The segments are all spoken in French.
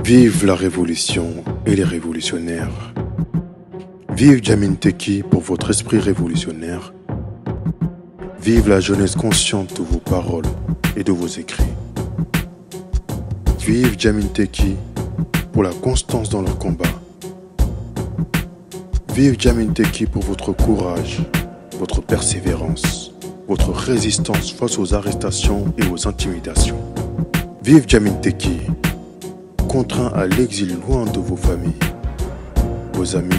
Vive la révolution et les révolutionnaires. Vive Djamin Teki pour votre esprit révolutionnaire. Vive la jeunesse consciente de vos paroles et de vos écrits. Vive Djamin Teki pour la constance dans leur combat. Vive Djamin Teki pour votre courage, votre persévérance, votre résistance face aux arrestations et aux intimidations. Vive Djamin Teki, contraint à l'exil loin de vos familles. Vos amis,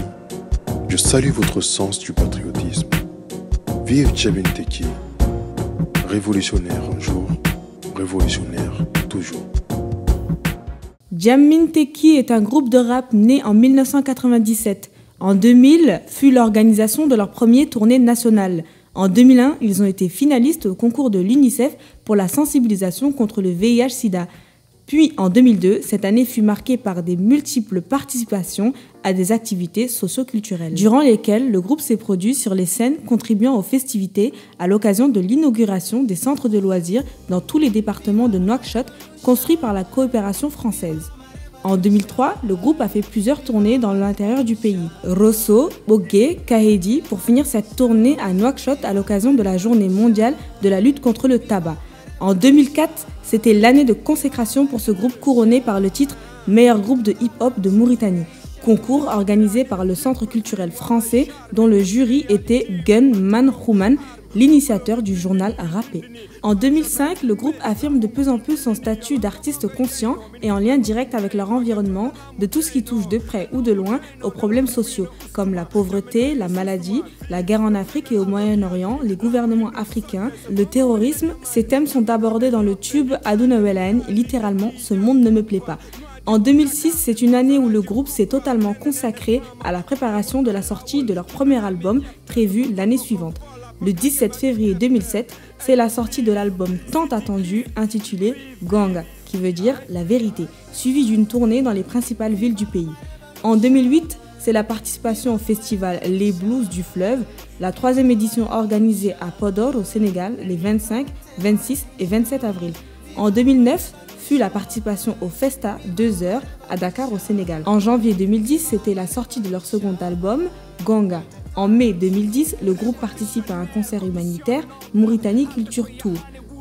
je salue votre sens du patriotisme. Vive Djamin Teki, révolutionnaire un jour, révolutionnaire toujours. Djamin Teki est un groupe de rap né en 1997. En 2000 fut l'organisation de leur premier tournée nationale. En 2001, ils ont été finalistes au concours de l'UNICEF pour la sensibilisation contre le VIH-Sida. Puis en 2002, cette année fut marquée par des multiples participations à des activités socio-culturelles, durant lesquelles le groupe s'est produit sur les scènes contribuant aux festivités à l'occasion de l'inauguration des centres de loisirs dans tous les départements de Nouakchott, construits par la coopération française. En 2003, le groupe a fait plusieurs tournées dans l'intérieur du pays. Rosso, Bogué, Kahedi pour finir cette tournée à Nouakchott à l'occasion de la journée mondiale de la lutte contre le tabac. En 2004, c'était l'année de consécration pour ce groupe couronné par le titre « Meilleur groupe de hip-hop de Mauritanie », concours organisé par le Centre culturel français dont le jury était Gun Manhouman, l'initiateur du journal Rappé. En 2005, le groupe affirme de plus en plus son statut d'artiste conscient et en lien direct avec leur environnement de tout ce qui touche de près ou de loin aux problèmes sociaux, comme la pauvreté, la maladie, la guerre en Afrique et au Moyen-Orient, les gouvernements africains, le terrorisme. Ces thèmes sont abordés dans le tube Aduna Welaen, littéralement « Ce monde ne me plaît pas ». En 2006, c'est une année où le groupe s'est totalement consacré à la préparation de la sortie de leur premier album, prévu l'année suivante. Le 17 février 2007, c'est la sortie de l'album tant attendu intitulé Ganga, qui veut dire la vérité, suivi d'une tournée dans les principales villes du pays. En 2008, c'est la participation au festival Les Blues du Fleuve, la 3e édition organisée à Podor au Sénégal les 25, 26 et 27 avril. En 2009, fut la participation au Festa 2 heures à Dakar au Sénégal. En janvier 2010, c'était la sortie de leur second album, Ganga. En mai 2010, le groupe participe à un concert humanitaire, Mauritanie Culture Tour.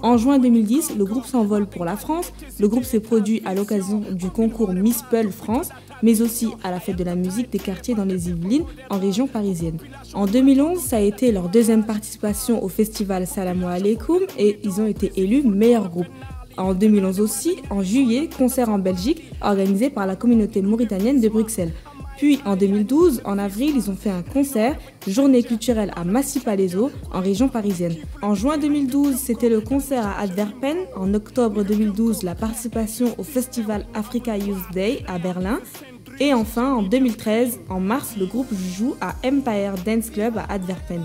En juin 2010, le groupe s'envole pour la France. Le groupe s'est produit à l'occasion du concours Miss Peul France, mais aussi à la fête de la musique des quartiers dans les Yvelines, en région parisienne. En 2011, ça a été leur 2e participation au festival Salam Aleikum et ils ont été élus meilleur groupe. En 2011 aussi, en juillet, concert en Belgique organisé par la communauté mauritanienne de Bruxelles. Puis en 2012, en avril, ils ont fait un concert, journée culturelle à Massy-Palaiseau, en région parisienne. En juin 2012, c'était le concert à Antwerpen. En octobre 2012, la participation au festival Africa Youth Day à Berlin. Et enfin, en 2013, en mars, le groupe joue à Empire Dance Club à Antwerpen.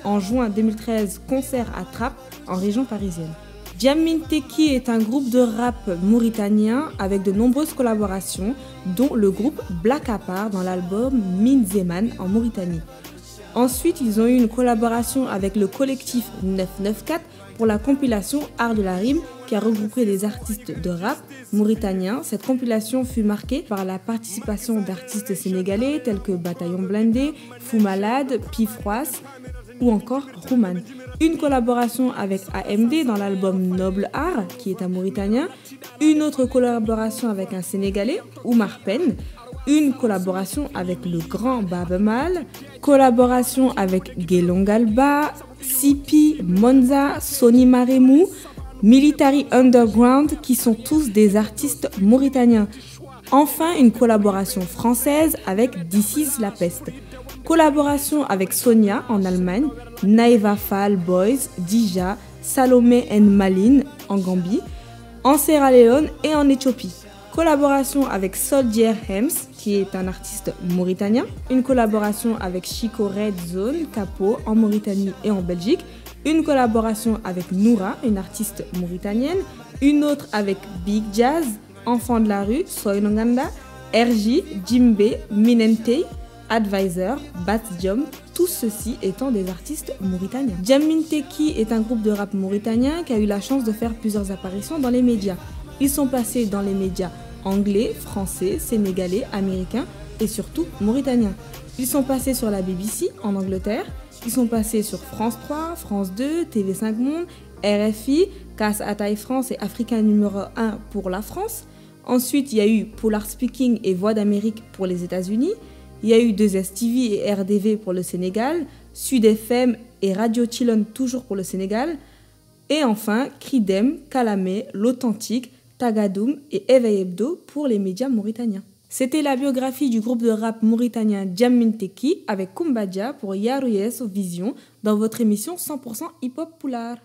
En juin 2013, concert à Trappes, en région parisienne. Djamin Teki est un groupe de rap mauritanien avec de nombreuses collaborations, dont le groupe Black Apar dans l'album Min Zeman en Mauritanie. Ensuite, ils ont eu une collaboration avec le collectif 994 pour la compilation Art de la rime qui a regroupé des artistes de rap mauritaniens. Cette compilation fut marquée par la participation d'artistes sénégalais tels que Bataillon Blindé, Fou Malade, Pifroas ou encore Rouman. Une collaboration avec AMD dans l'album Noble Art, qui est un Mauritanien. Une autre collaboration avec un Sénégalais, Oumar Pen. Une collaboration avec le grand Baba Mal. Collaboration avec Gelongalba, Sipi, Monza, Sony Maremou, Military Underground, qui sont tous des artistes mauritaniens. Enfin, une collaboration française avec This Is La Peste. Collaboration avec Sonia en Allemagne, Naeva Fall Boys, Dija, Salomé and Malin en Gambie, en Sierra Leone et en Éthiopie. Collaboration avec Soldier Hems, qui est un artiste mauritanien. Une collaboration avec Chico Red Zone, Capo, en Mauritanie et en Belgique. Une collaboration avec Noura, une artiste mauritanienne. Une autre avec Big Jazz, Enfant de la rue, Soynonganda, RJ, Jimbe, Minente, Advisor, Batsdiom, tous ceux-ci étant des artistes mauritaniens. Djamin Teki est un groupe de rap mauritanien qui a eu la chance de faire plusieurs apparitions dans les médias. Ils sont passés dans les médias anglais, français, sénégalais, américains et surtout mauritaniens. Ils sont passés sur la BBC en Angleterre, ils sont passés sur France 3, France 2, TV5 Monde, RFI, Casse à Taille France et Africain numéro 1 pour la France. Ensuite, il y a eu Polar Speaking et Voix d'Amérique pour les États-Unis. Il y a eu 2S TV et RDV pour le Sénégal, Sud FM et Radio Chillon toujours pour le Sénégal. Et enfin, Cridem, Calamé, L'Authentique, Tagadoum et Éveil Hebdo pour les médias mauritaniens. C'était la biographie du groupe de rap mauritanien Jamin Teki avec Kumbadja pour Yarouyes Vision dans votre émission 100% hip-hop Poulard.